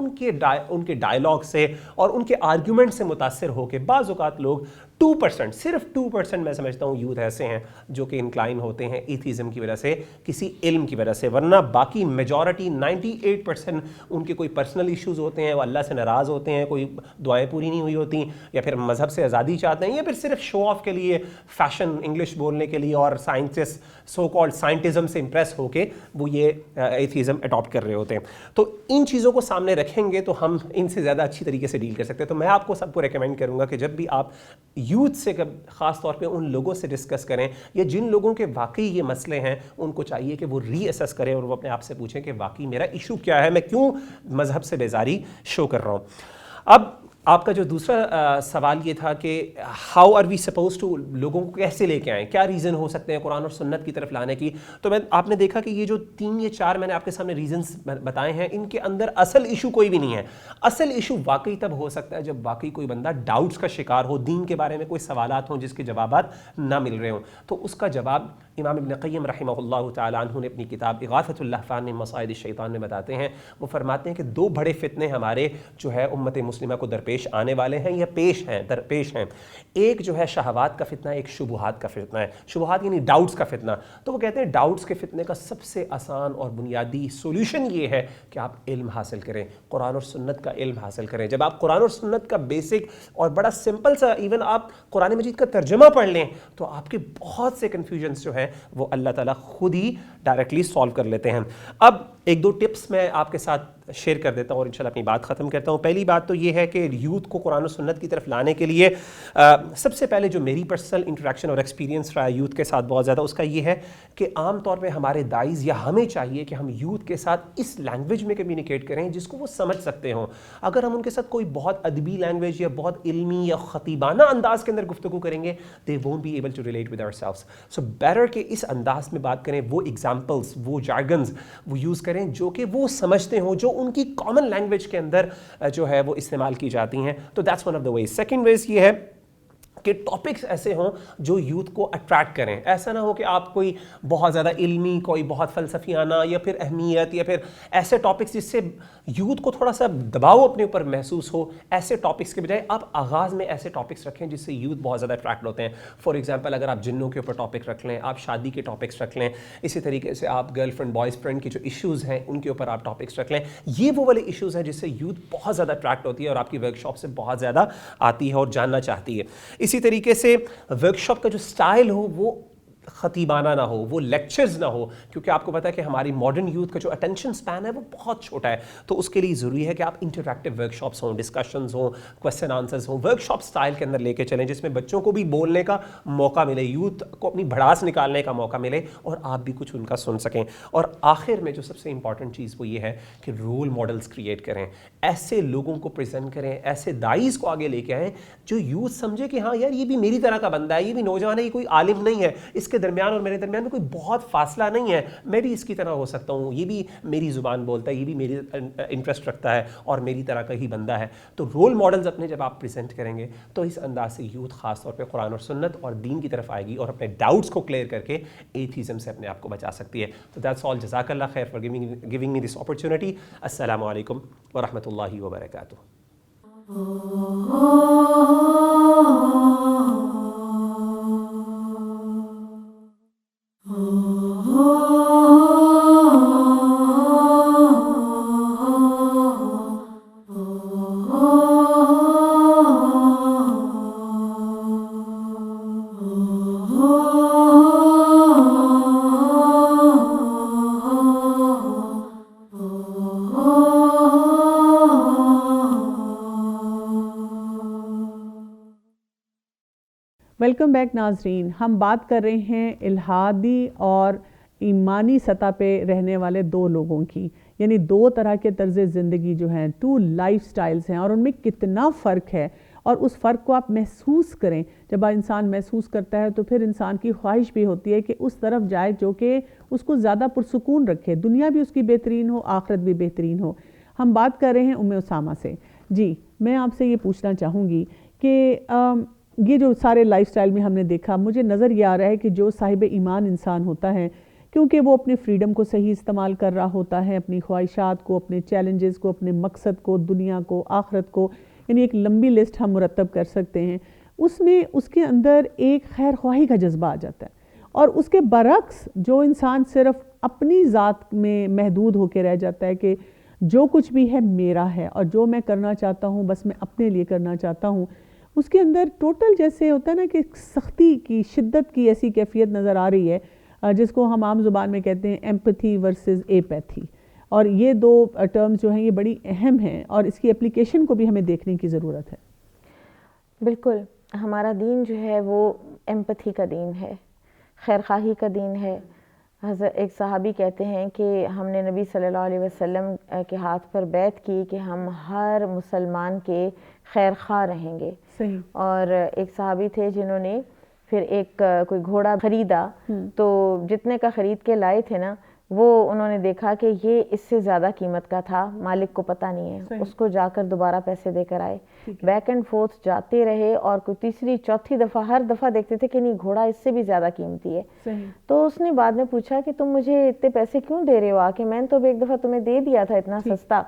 Speaker 3: ان کے ڈائلاگ سے اور ان کے آرگیومنٹ سے متاثر ہو کے بعض اوقات لوگ 2%، صرف 2% میں سمجھتا ہوں یوتھ ایسے ہیں جو کہ انکلائن ہوتے ہیں ایتھیزم کی وجہ سے، کسی علم کی وجہ سے، ورنہ باقی میجورٹی 98% ان کے کوئی پرسنل ایشوز ہوتے ہیں، وہ اللہ سے ناراض ہوتے ہیں، کوئی دعائیں پوری نہیں ہوئی ہوتی، یا پھر مذہب سے آزادی چاہتے ہیں، یا پھر صرف شو آف کے لیے، فیشن، انگلش بولنے کے لیے اور سائنٹسٹ سو کالڈ سائنٹزم سے امپریس ہو کے وہ یہ ایتھیزم اڈاپٹ کر رہے ہوتے ہیں۔ تو ان چیزوں کو سامنے رکھیں گے تو ہم ان سے زیادہ اچھی طریقے سے ڈیل کر سکتے ہیں۔ تو میں آپ کو سب کو ریکمینڈ کروں گا کہ جب بھی آپ یوتھ سے خاص طور پہ ان لوگوں سے ڈسکس کریں یا جن لوگوں کے واقعی یہ مسئلے ہیں، ان کو چاہیے کہ وہ ری اسیس کریں اور وہ اپنے آپ سے پوچھیں کہ واقعی میرا ایشو کیا ہے، میں کیوں مذہب سے بیزاری شو کر رہا ہوں۔ اب آپ کا جو دوسرا سوال یہ تھا کہ how are we suppose to, لوگوں کو کیسے لے کے آئیں، کیا ریزن ہو سکتے ہیں قرآن اور سنت کی طرف لانے کی؟ تو آپ نے دیکھا کہ یہ جو 3 یا 4 میں نے آپ کے سامنے ریزنز بتائے ہیں، ان کے اندر اصل ایشو کوئی بھی نہیں ہے۔ اصل ایشو واقعی تب ہو سکتا ہے جب واقعی کوئی بندہ ڈاؤٹس کا شکار ہو، دین کے بارے میں کوئی سوالات ہوں جس کے جوابات نہ مل رہے ہوں، تو اس کا جواب امام ابن قیم رحمہ اللہ تعالیٰ عنہ نے اپنی کتاب اغاثۃ اللہفان من مصائد الشیطان میں بتاتے ہیں۔ وہ فرماتے ہیں کہ 2 بڑے فتنے ہمارے جو ہے امت مسلمہ کو درپیش آنے والے ہیں یا درپیش ہیں۔ ایک جو ہے شہوات کا فتنہ، ایک شبہات کا فتنہ ہے۔ شبہات یعنی ڈاؤٹس کا فتنہ۔ تو وہ کہتے ہیں ڈاؤٹس کے فتنے کا سب سے آسان اور بنیادی سولوشن یہ ہے کہ آپ علم حاصل کریں، قرآن اور سنت کا علم حاصل کریں۔ جب آپ قرآن اور سنت کا بیسک اور بڑا سمپل سا ایون آپ قرآن مجید کا ترجمہ پڑھ لیں تو آپ کے بہت سے کنفیوژنس جو ہیں وہ اللہ تعالیٰ خود ہی ڈائریکٹلی سالو کر لیتے ہیں۔ اب 1-2 ٹپس میں آپ کے ساتھ شیئر کر دیتا ہوں اور انشاءاللہ اپنی بات ختم کرتا ہوں۔ پہلی بات تو یہ ہے کہ یوتھ کو قرآن و سنت کی طرف لانے کے لیے سب سے پہلے جو میری پرسنل انٹریکشن اور ایکسپیرینس رہا ہے یوتھ کے ساتھ بہت زیادہ، اس کا یہ ہے کہ عام طور پہ ہمارے داعیز یا ہمیں چاہیے کہ ہم یوتھ کے ساتھ اس لینگویج میں کمیونیکیٹ کریں جس کو وہ سمجھ سکتے ہوں۔ اگر ہم ان کے ساتھ کوئی بہت ادبی لینگویج یا بہت علمی یا خطیبانہ انداز کے اندر گفتگو کریں گے، they won't be able to relate with ourselves. So better کہ اس انداز میں بات کریں، وہ ایگزامپلس، وہ جارگنز وہ یوز کریں جو کہ وہ سمجھتے ہوں، جو ان کی کامن لینگویج کے اندر جو ہے وہ استعمال کی جاتی ہیں۔ تو that's one of the ways. Second ways یہ ہے کہ ٹاپکس ایسے ہوں جو یوتھ کو اٹریکٹ کریں۔ ایسا نہ ہو کہ آپ کوئی بہت زیادہ علمی، کوئی بہت فلسفیانہ یا پھر اہمیت یا پھر ایسے ٹاپکس جس سے یوتھ کو تھوڑا سا دباؤ اپنے اوپر محسوس ہو، ایسے ٹاپکس کے بجائے آپ آغاز میں ایسے ٹاپکس رکھیں جس سے یوتھ بہت زیادہ اٹریکٹ ہوتے ہیں۔ فار ایگزامپل اگر آپ جنوں کے اوپر ٹاپک رکھ لیں، آپ شادی کے ٹاپکس رکھ لیں، اسی طریقے سے آپ گرل فرینڈ بوائز فرینڈ کے جو ایشوز ہیں ان کے اوپر آپ ٹاپکس رکھ لیں، یہ وہ والے ایشوز ہیں جس سے یوتھ بہت زیادہ اٹریکٹ ہوتی ہے اور آپ کی ورک شاپ سے بہت زیادہ آتی ہے اور جاننا چاہتی ہے۔ اسی طریقے سے ورک شاپ کا جو سٹائل ہو وہ خطیبانہ نہ ہو, وہ لیکچرز نہ ہو, کیونکہ آپ کو پتا ہے کہ ہماری ماڈرن یوتھ کا جو اٹینشن سپین ہے وہ بہت چھوٹا ہے. تو اس کے لیے ضروری ہے کہ آپ انٹریکٹیو ورک شاپس ہوں, ڈسکشنز ہوں, کویسچن آنسرز ہوں, ورک شاپ سٹائل کے اندر لے کے چلیں, جس میں بچوں کو بھی بولنے کا موقع ملے, یوتھ کو اپنی بھڑاس نکالنے کا موقع ملے, اور آپ بھی کچھ ان کا سن سکیں. اور آخر میں جو سب سے امپورٹنٹ چیز وہ یہ ہے کہ رول ماڈلز کریٹ کریں, ایسے لوگوں کو پریزنٹ کریں, ایسے داعیز کو آگے لے کے آئیں جو یوتھ سمجھے کہ ہاں یار یہ بھی میری طرح کا بندہ ہے, یہ بھی نوجوان ہے, یہ کوئی عالم نہیں ہے, اس کے درمیان اور میرے درمیان میں کوئی بہت فاصلہ نہیں ہے, میں بھی اس کی طرح ہو سکتا ہوں, یہ بھی میری زبان بولتا ہے, یہ بھی میری انٹرسٹ رکھتا ہے اور میری طرح کا ہی بندہ ہے. تو رول ماڈلز اپنے جب آپ پریزنٹ کریں گے تو اس انداز سے یوتھ خاص طور پہ قرآن اور سنت اور دین کی طرف آئے گی اور اپنے ڈاؤٹس کو کلیئر کر کے ایتھیزم سے اپنے آپ کو بچا سکتی ہے. تو دیٹس آل. جزاک اللہ خیر for giving me this opportunity. السلام علیکم ورحمۃ اللہ وبرکاتہ.
Speaker 1: ویلکم بیک ناظرین. ہم بات کر رہے ہیں الہادی اور ایمانی سطح پہ رہنے والے دو لوگوں کی, یعنی دو طرح کے طرز زندگی جو ہیں, ٹو لائف سٹائلز ہیں, اور ان میں کتنا فرق ہے, اور اس فرق کو آپ محسوس کریں. جب انسان محسوس کرتا ہے تو پھر انسان کی خواہش بھی ہوتی ہے کہ اس طرف جائے جو کہ اس کو زیادہ پرسکون رکھے, دنیا بھی اس کی بہترین ہو, آخرت بھی بہترین ہو. ہم بات کر رہے ہیں اسامہ سے. جی میں آپ سے یہ پوچھنا چاہوں گی کہ یہ جو سارے لائف سٹائل میں ہم نے دیکھا, مجھے نظر یہ آ رہا ہے کہ جو صاحب ایمان انسان ہوتا ہے, کیونکہ وہ اپنے فریڈم کو صحیح استعمال کر رہا ہوتا ہے, اپنی خواہشات کو, اپنے چیلنجز کو, اپنے مقصد کو, دنیا کو, آخرت کو, یعنی ایک لمبی لسٹ ہم مرتب کر سکتے ہیں, اس میں اس کے اندر ایک خیر خواہی کا جذبہ آ جاتا ہے. اور اس کے برعکس جو انسان صرف اپنی ذات میں محدود ہو کے رہ جاتا ہے کہ جو کچھ بھی ہے میرا ہے اور جو میں کرنا چاہتا ہوں بس میں اپنے لیے کرنا چاہتا ہوں, اس کے اندر ٹوٹل جیسے ہوتا ہے نا کہ سختی کی, شدت کی ایسی کیفیت نظر آ رہی ہے جس کو ہم عام زبان میں کہتے ہیں ایمپتھی ورسز ایپیتھی. اور یہ دو ٹرمز جو ہیں یہ بڑی اہم ہیں اور اس کی اپلیکیشن کو بھی ہمیں دیکھنے کی ضرورت ہے.
Speaker 2: بالکل, ہمارا دین جو ہے وہ ایمپتھی کا دین ہے, خیر خواہی کا دین ہے. حضرت ایک صحابی کہتے ہیں کہ ہم نے نبی صلی اللہ علیہ وسلم کے ہاتھ پر بیعت کی کہ ہم ہر مسلمان کے خیر خواہ رہیں گے.
Speaker 1: صحیح.
Speaker 2: اور ایک صحابی تھے جنہوں نے پھر ایک کوئی گھوڑا خریدا, تو جتنے کا خرید کے لائے تھے نا, وہ انہوں نے دیکھا کہ یہ اس سے زیادہ قیمت کا تھا, مالک کو پتہ نہیں ہے, اس کو جا کر دوبارہ پیسے دے کر آئے. بیک اینڈ فورتھ جاتے رہے اور کوئی تیسری چوتھی دفعہ ہر دفعہ دیکھتے تھے کہ نہیں گھوڑا اس سے بھی زیادہ قیمتی ہے. تو اس نے بعد میں پوچھا کہ تم مجھے اتنے پیسے کیوں دے رہے ہو آ کے, میں نے تو ایک دفعہ تمہیں دے دیا تھا اتنا سستا.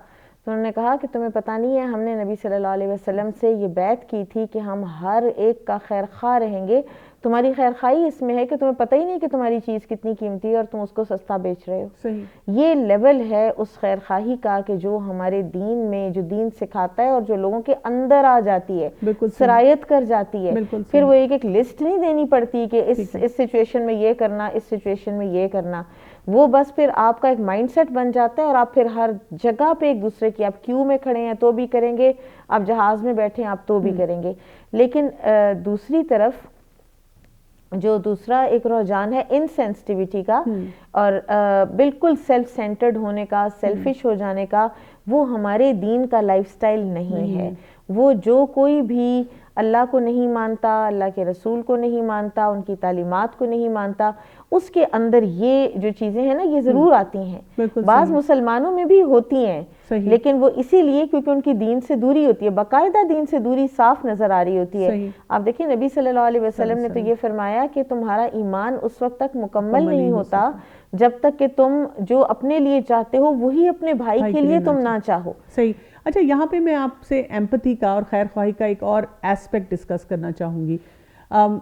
Speaker 2: تو انہوں نے کہا کہ تمہیں پتہ نہیں ہے, ہم نے نبی صلی اللہ علیہ وسلم سے یہ بیعت کی تھی کہ ہم ہر ایک کا خیر خواہ رہیں گے. تمہاری خیر خواہی اس میں ہے کہ تمہیں پتہ ہی نہیں کہ تمہاری چیز کتنی قیمتی ہے اور تم اس کو سستا بیچ رہے ہو. یہ لیول ہے اس خیر خواہی کا کہ جو ہمارے دین میں, جو دین سکھاتا ہے اور جو لوگوں کے اندر آ جاتی ہے, سرایت کر جاتی ہے. پھر وہ ایک لسٹ نہیں دینی پڑتی کہ اس سچویشن میں یہ کرنا, اس سچویشن میں یہ کرنا. وہ بس پھر آپ کا ایک مائنڈ سیٹ بن جاتا ہے اور آپ پھر ہر جگہ پہ ایک دوسرے کی, آپ کیو میں کھڑے ہیں تو بھی کریں گے, آپ جہاز میں بیٹھے ہیں آپ تو بھی کریں گے. لیکن دوسری طرف جو دوسرا ایک رجحان ہے انسینسٹیویٹی کا اور بالکل سیلف سینٹرڈ ہونے کا, سیلفش ہو جانے کا, وہ ہمارے دین کا لائف سٹائل نہیں ہے. وہ جو کوئی بھی اللہ کو نہیں مانتا, اللہ کے رسول کو نہیں مانتا, ان کی تعلیمات کو نہیں مانتا, اس کے اندر یہ جو چیزیں ہیں نا یہ ضرور آتی ہیں. بعض مسلمانوں میں بھی ہوتی ہیں, لیکن وہ اسی لیے کیونکہ ان کی دین سے دوری ہوتی ہے, باقاعدہ دین سے دوری صاف نظر آ رہی ہوتی ہے. آپ دیکھیں نبی صلی اللہ علیہ وسلم نے تو یہ فرمایا کہ تمہارا ایمان اس وقت تک مکمل نہیں ہوتا جب تک کہ تم جو اپنے لیے چاہتے ہو وہی اپنے بھائی کے لیے تم نہ چاہو.
Speaker 1: صحیح. اچھا, یہاں پہ میں آپ سے ایمپتھی کا اور خیر خواہی کا ایک اور ایسپیکٹ ڈسکس کرنا چاہوں گی.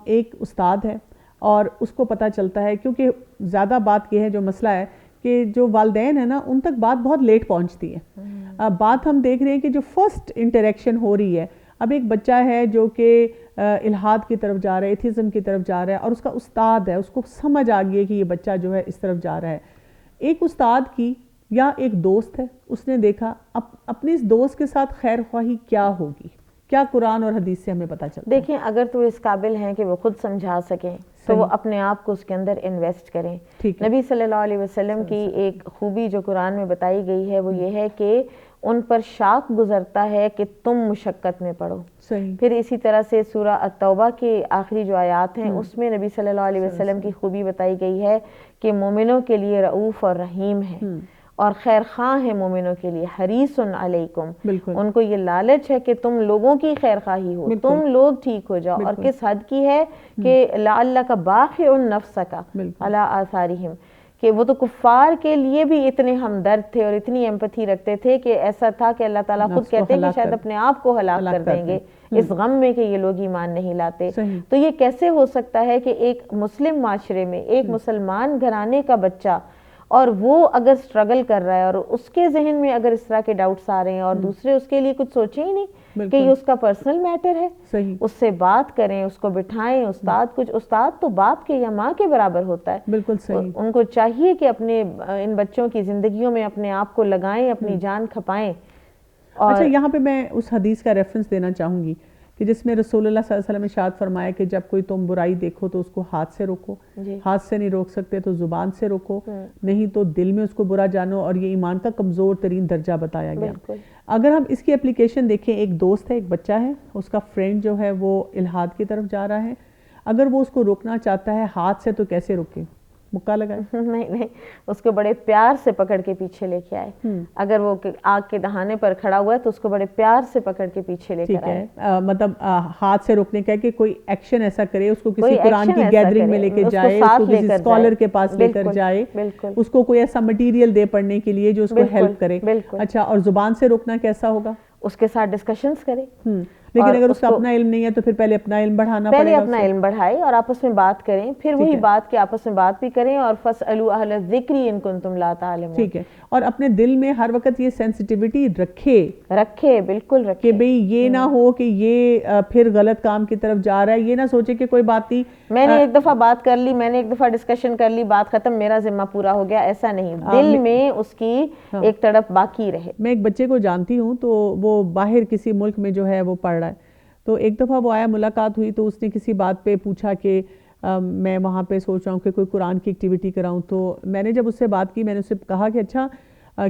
Speaker 1: ایک استاد ہے اور اس کو پتہ چلتا ہے, کیونکہ زیادہ بات یہ ہے جو مسئلہ ہے کہ جو والدین ہیں نا ان تک بات بہت لیٹ پہنچتی ہے. بات ہم دیکھ رہے ہیں کہ جو فرسٹ انٹریکشن ہو رہی ہے, اب ایک بچہ ہے جو کہ الحاد کی طرف جا رہا ہے، ایتھیزم کی طرف جا رہا ہے، اور اس کا استاد ہے، اس کو سمجھ آ گئی ہے کہ یہ بچہ جو ہے اس طرف جا رہا ہے. ایک استاد کی یا ایک دوست ہے، اس نے دیکھا اپنے اس دوست کے ساتھ خیر خواہی کیا ہوگی، کیا قرآن اور حدیث سے ہمیں پتہ چلتا ہے؟
Speaker 2: دیکھیں اگر تو اس قابل ہیں کہ وہ خود سمجھا سکیں تو وہ اپنے آپ کو اس کے اندر انویسٹ کریں. نبی صلی اللہ علیہ وسلم کی ایک خوبی جو قرآن میں بتائی گئی ہے وہ یہ ہے کہ ان پر شاق گزرتا ہے کہ تم مشقت میں پڑو. پھر اسی طرح سے سورہ التوبہ کے آخری جو آیات ہیں اس میں نبی صلی اللہ علیہ وسلم کی خوبی بتائی گئی ہے کہ مومنوں کے لیے رؤوف اور رحیم ہے اور خیر خواہ ہے مومنوں کے لیے، حریص علیکم. ان کو یہ لالچ ہے کہ تم لوگوں کی خیر خواہی ہو، تم لوگ ٹھیک ہو جاؤ. اور کس حد کی ہے کہ لعلک باخع نفسک علی آثارہم، کہ وہ تو کفار کے لیے بھی اتنے ہمدرد تھے اور اتنی ایمپتھی رکھتے تھے کہ ایسا تھا کہ اللہ تعالیٰ خود کہتے ہیں کہ شاید اپنے آپ کو ہلاک کر دیں گے اس غم میں کہ یہ لوگ ایمان نہیں لاتے. تو یہ کیسے ہو سکتا ہے کہ ایک مسلم معاشرے میں ایک مسلمان گھرانے کا بچہ اور وہ اگر سٹرگل کر رہا ہے اور اس کے ذہن میں اگر اس طرح کے ڈاؤٹس آ رہے ہیں اور دوسرے اس کے لیے کچھ سوچیں ہی نہیں کہ یہ اس کا پرسنل میٹر ہے، اس سے بات کریں، اس کو بٹھائیں. استاد تو باپ کے یا ماں کے برابر ہوتا ہے.
Speaker 1: بالکل صحیح.
Speaker 2: ان کو چاہیے کہ اپنے ان بچوں کی زندگیوں میں اپنے آپ کو لگائیں، اپنی جان کھپائیں.
Speaker 1: اچھا یہاں پہ میں اس حدیث کا ریفرنس دینا چاہوں گی کہ جس میں رسول اللہ صلی اللہ علیہ وسلم نے ارشاد فرمایا کہ جب کوئی تم برائی دیکھو تو اس کو ہاتھ سے روکو، ہاتھ سے نہیں روک سکتے تو زبان سے روکو، نہیں تو دل میں اس کو برا جانو. اور یہ ایمان کا کمزور ترین درجہ بتایا گیا. اگر ہم اس کی اپلیکیشن دیکھیں، ایک دوست ہے، ایک بچہ ہے، اس کا فرینڈ جو ہے وہ الحاد کی طرف جا رہا ہے، اگر وہ اس کو روکنا چاہتا ہے ہاتھ سے تو کیسے روکے؟ مکہ لگائے؟
Speaker 2: نہیں، اس کو بڑے پیار سے پکڑ کے پیچھے لے کے آئے. اگر وہ آگ کے دہانے پر کھڑا ہوا ہے تو اس کو بڑے پیار سے پکڑ کے پیچھے لے کر آئے. مطلب
Speaker 1: ہاتھ سے روکنے کا کہ کوئی ایکشن ایسا کرے، اس کو کسی قرآن کی گیدرنگ میں لے کے جائے، اس کو کسی اسکالر کے پاس لے کر جائے، اس کو کوئی ایسا مٹیریل دے پڑھنے کے لیے جو اس کو ہیلپ کرے. اچھا، اور زبان سے روکنا کیسا ہوگا؟
Speaker 2: اس کے ساتھ ڈسکشنز کرے.
Speaker 1: لیکن اگر اس کا اپنا علم نہیں ہے تو پھر پہلے اپنا علم بڑھانا پڑے گا.
Speaker 2: پہلے اپنا علم بڑھائے اور آپس میں بات کریں، پھر وہی بات کہ آپس میں بات بھی کریں. اور فَاسْأَلُوا أَهْلَ الذِّكْرِ إِن كُنتُمْ لَا تَعْلَمُونَ.
Speaker 1: ٹھیک ہے. اور اپنے دل میں ہر وقت یہ سینسٹیوٹی
Speaker 2: رکھے، بالکل رکھے
Speaker 1: کہ بھئی یہ نہ ہو کہ یہ پھر غلط کام کی طرف جا رہا ہے. یہ نہ سوچے کہ کوئی بات نہیں،
Speaker 2: میں نے ایک دفعہ بات کر لی، میں نے ایک دفعہ ڈسکشن کر لی، بات ختم، میرا ذمہ پورا ہو گیا. ایسا نہیں، دل میں اس کی ایک تڑپ باقی رہے.
Speaker 1: میں ایک بچے کو جانتی ہوں تو وہ باہر کسی ملک میں جو ہے وہ پڑھ رہا ہے. تو ایک دفعہ وہ آیا، ملاقات ہوئی، تو اس نے کسی بات پہ پوچھا کہ میں وہاں پہ سوچ رہا ہوں کہ کوئی قرآن کی ایکٹیویٹی کراؤں. تو میں نے جب اس سے بات کی، میں نے اس سے کہا کہ اچھا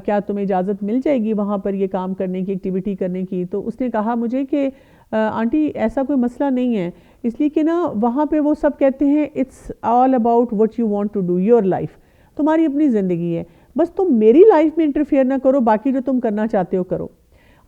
Speaker 1: کیا تمہیں اجازت مل جائے گی وہاں پر یہ کام کرنے کی، ایکٹیویٹی کرنے کی؟ تو اس نے کہا مجھے کہ آنٹی ایسا کوئی مسئلہ نہیں ہے، اس لیے کہ نا وہاں پہ وہ سب کہتے ہیں it's all about what you want to do, your life, تمہاری اپنی زندگی ہے، بس تم میری لائف میں انٹرفیئر نہ کرو، باقی جو تم کرنا چاہتے ہو کرو.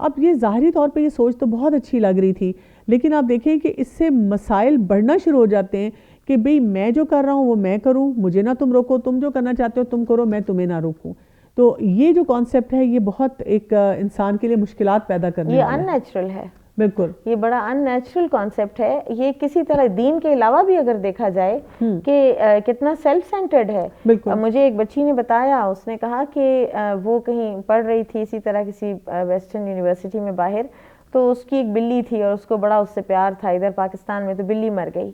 Speaker 1: اب یہ ظاہری طور پہ یہ سوچ تو بہت اچھی لگ رہی تھی، لیکن آپ دیکھیں کہ اس سے مسائل بڑھنا شروع ہو جاتے ہیں کہ بھئی میں جو کر رہا ہوں وہ میں کروں، مجھے نہ تم روکو، تم جو کرنا چاہتے ہو تم کرو، میں تمہیں نہ روکوں. تو یہ جو کانسیپٹ ہے یہ بہت ایک انسان کے لیے مشکلات پیدا کرنے والا ہے.
Speaker 2: یہ ان نیچرل ہے.
Speaker 1: بالکل
Speaker 2: یہ بڑا ان نیچرل کانسیپٹ ہے. یہ کسی طرح دین کے علاوہ بھی اگر دیکھا جائے کہ کتنا سیلف سینٹرڈ ہے. مجھے ایک بچی نے بتایا، اس نے کہا کہ وہ کہیں پڑھ رہی تھی اسی طرح کسی ویسٹرن یونیورسٹی میں باہر، تو اس کی ایک بلی تھی اور اس کو بڑا اس سے پیار تھا. ادھر پاکستان میں تو بلی مر گئی.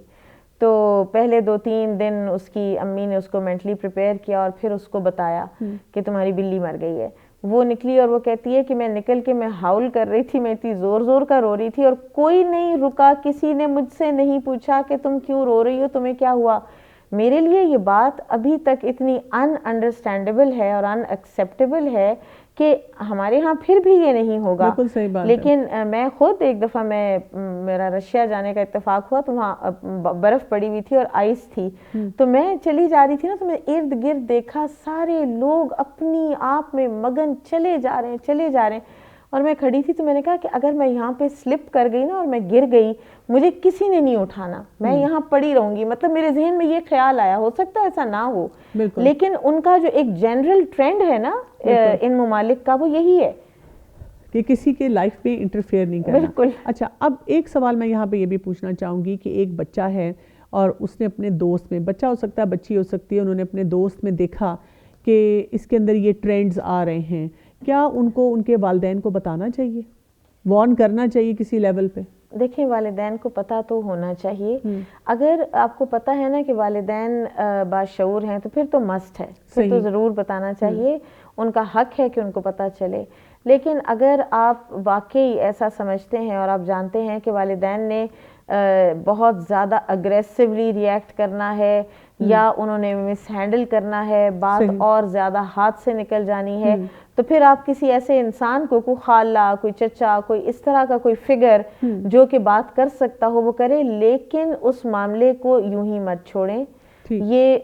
Speaker 2: تو پہلے 2-3 دن اس کی امی نے اس کو مینٹلی پریپیئر کیا اور پھر اس کو بتایا کہ تمہاری بلی مر گئی ہے. وہ نکلی اور وہ کہتی ہے کہ میں نکل کے میں ہاؤل کر رہی تھی، میں اتنی زور زور کا رو رہی تھی اور کوئی نہیں رکا، کسی نے مجھ سے نہیں پوچھا کہ تم کیوں رو رہی ہو، تمہیں کیا ہوا. میرے لیے یہ بات ابھی تک اتنی ان انڈرسٹینڈیبل ہے اور ان ایکسیپٹیبل ہے کہ ہمارے ہاں پھر بھی یہ نہیں ہوگا. لیکن میں خود ایک دفعہ میرا رشیا جانے کا اتفاق ہوا، تو وہاں برف پڑی ہوئی تھی اور آئس تھی. تو میں چلی جا رہی تھی نا، تو میں ارد گرد دیکھا سارے لوگ اپنی آپ میں مگن چلے جا رہے ہیں اور میں کھڑی تھی. تو میں نے کہا کہ اگر میں یہاں پہ سلپ کر گئی نا اور میں گر گئی، مجھے کسی نے نہیں اٹھانا، میں یہاں پڑی رہوں گی. مطلب میرے ذہن میں یہ خیال آیا، ہو سکتا ہے ایسا نہ ہو، لیکن ان کا جو ایک جنرل ٹرینڈ ہے نا ان ممالک کا، وہ یہی ہے
Speaker 1: کہ کسی کے لائف میں انٹرفیئر نہیں کرنا.
Speaker 2: بالکل.
Speaker 1: اچھا، اب ایک سوال میں یہاں پہ یہ بھی پوچھنا چاہوں گی کہ ایک بچہ ہے اور اس نے اپنے دوست میں، بچہ ہو سکتا ہے بچی ہو سکتی ہے، انہوں نے اپنے دوست میں دیکھا کہ اس کے اندر یہ ٹرینڈز آ رہے ہیں، کیا ان کو ان کے والدین کو بتانا چاہیے، وارن کرنا چاہیے کسی لیول پہ؟
Speaker 2: دیکھیں والدین کو پتہ تو ہونا چاہیے. اگر آپ کو پتہ ہے نا کہ والدین باشعور ہیں تو پھر تو مسٹ ہے, پھر تو ضرور بتانا چاہیے, ان کا حق ہے کہ ان کو پتہ چلے. لیکن اگر آپ واقعی ایسا سمجھتے ہیں اور آپ جانتے ہیں کہ والدین نے بہت زیادہ اگریسولی ریئیکٹ کرنا ہے یا انہوں نے مس ہینڈل کرنا ہے, بات اور زیادہ ہاتھ سے نکل جانی ہے, تو پھر آپ کسی ایسے انسان کو, کوئی خالہ, کوئی چچا, کوئی اس طرح کا کوئی فگر جو کہ بات کر سکتا ہو وہ کرے, لیکن اس معاملے کو یوں ہی مت چھوڑیں. یہ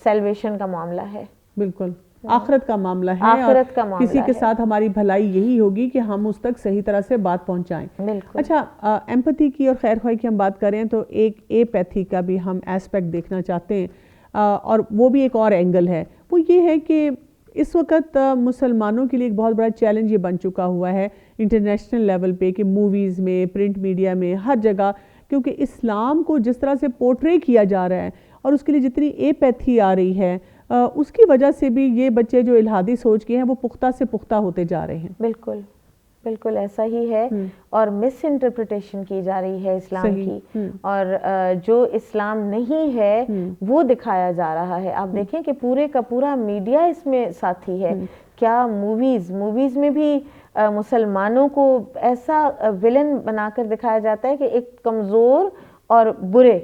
Speaker 2: سیلویشن کا معاملہ ہے,
Speaker 1: بالکل آخرت کا معاملہ ہے,
Speaker 2: آخرت کا معاملہ
Speaker 1: کسی کے ساتھ ہماری بھلائی یہی ہوگی کہ ہم اس تک صحیح طرح سے بات پہنچائیں. اچھا, ایمپتھی کی اور خیر خواہی کی ہم بات کریں تو ایک ایپیتھی کا بھی ہم ایسپیکٹ دیکھنا چاہتے ہیں, اور وہ بھی ایک اور اینگل ہے. وہ یہ ہے کہ اس وقت مسلمانوں کے لیے ایک بہت بڑا چیلنج یہ بن چکا ہوا ہے انٹرنیشنل لیول پہ کہ موویز میں, پرنٹ میڈیا میں, ہر جگہ, کیونکہ اسلام کو جس طرح سے پورٹرے کیا جا رہا ہے اور اس کے لیے جتنی ایپیتھی آ رہی ہے, اس کی وجہ سے بھی یہ بچے جو الہادی سوچ کے ہیں وہ پختہ سے پختہ ہوتے جا رہے ہیں.
Speaker 2: بالکل بالکل ایسا ہی ہے, اور مس انٹرپریٹیشن کی جا رہی ہے اسلام کی, اور جو اسلام نہیں ہے وہ دکھایا جا رہا ہے. آپ دیکھیں کہ پورے کا پورا میڈیا اس میں ساتھی ہے. کیا موویز میں بھی مسلمانوں کو ایسا ولن بنا کر دکھایا جاتا ہے کہ ایک کمزور اور برے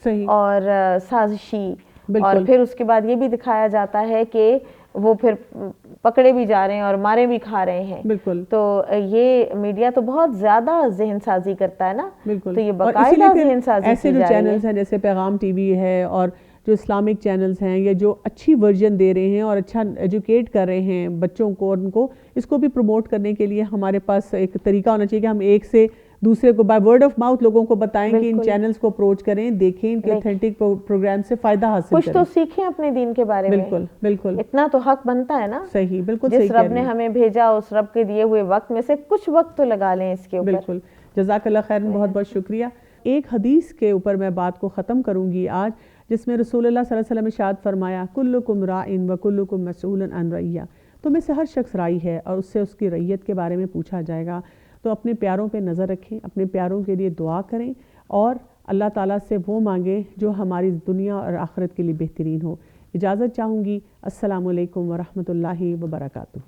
Speaker 2: اور سازشی, اور پھر اس کے بعد یہ بھی دکھایا جاتا ہے کہ وہ پھر پکڑے بھی جا رہے ہیں اور مارے بھی کھا رہے ہیں.
Speaker 1: بالکل,
Speaker 2: تو یہ میڈیا تو بہت زیادہ ذہن سازی کرتا ہے نا.
Speaker 1: بالکل,
Speaker 2: تو یہ باقاعدہ ذہن سازی
Speaker 1: ایسے جو چینلز ہیں جیسے پیغام ٹی وی ہے اور جو اسلامک چینلز ہیں, یا جو اچھی ورژن دے رہے ہیں اور اچھا ایجوکیٹ کر رہے ہیں بچوں کو, اور ان کو اس کو بھی پروموٹ کرنے کے لیے ہمارے پاس ایک طریقہ ہونا چاہیے کہ ہم ایک سے دوسرے کو بائی ورڈ آف ماؤتھ لوگوں کو بتائیں کہ ان چینلز کو اپروچ کریں, دیکھیں ان کے اوتھینٹک پروگرام سے فائدہ حاصل کریں,
Speaker 2: کچھ تو سیکھیں اپنے دین کے بارے میں.
Speaker 1: بالکل بالکل,
Speaker 2: اتنا تو حق بنتا ہے نا.
Speaker 1: صحیح, بالکل
Speaker 2: جس رب نے ہمیں بھیجا اس رب کے دیے ہوئے وقت میں سے کچھ وقت تو لگا لیں اس کے اوپر.
Speaker 1: بالکل, جزاک اللہ خیر, بہت بہت شکریہ. ایک حدیث کے اوپر میں بات کو ختم کروں گی آج, جس میں رسول اللہ صلی اللہ علیہ وسلم نے ارشاد فرمایا, کلکم راعٍ وکلکم مسئول عن رعیہ. تو میں سے ہر شخص رائی ہے اور اس سے اس کی رعیت کے بارے میں پوچھا جائے گا. تو اپنے پیاروں پہ نظر رکھیں, اپنے پیاروں کے لیے دعا کریں, اور اللہ تعالیٰ سے وہ مانگیں جو ہماری دنیا اور آخرت کے لیے بہترین ہو. اجازت چاہوں گی. السلام علیکم ورحمۃ اللہ وبرکاتہ.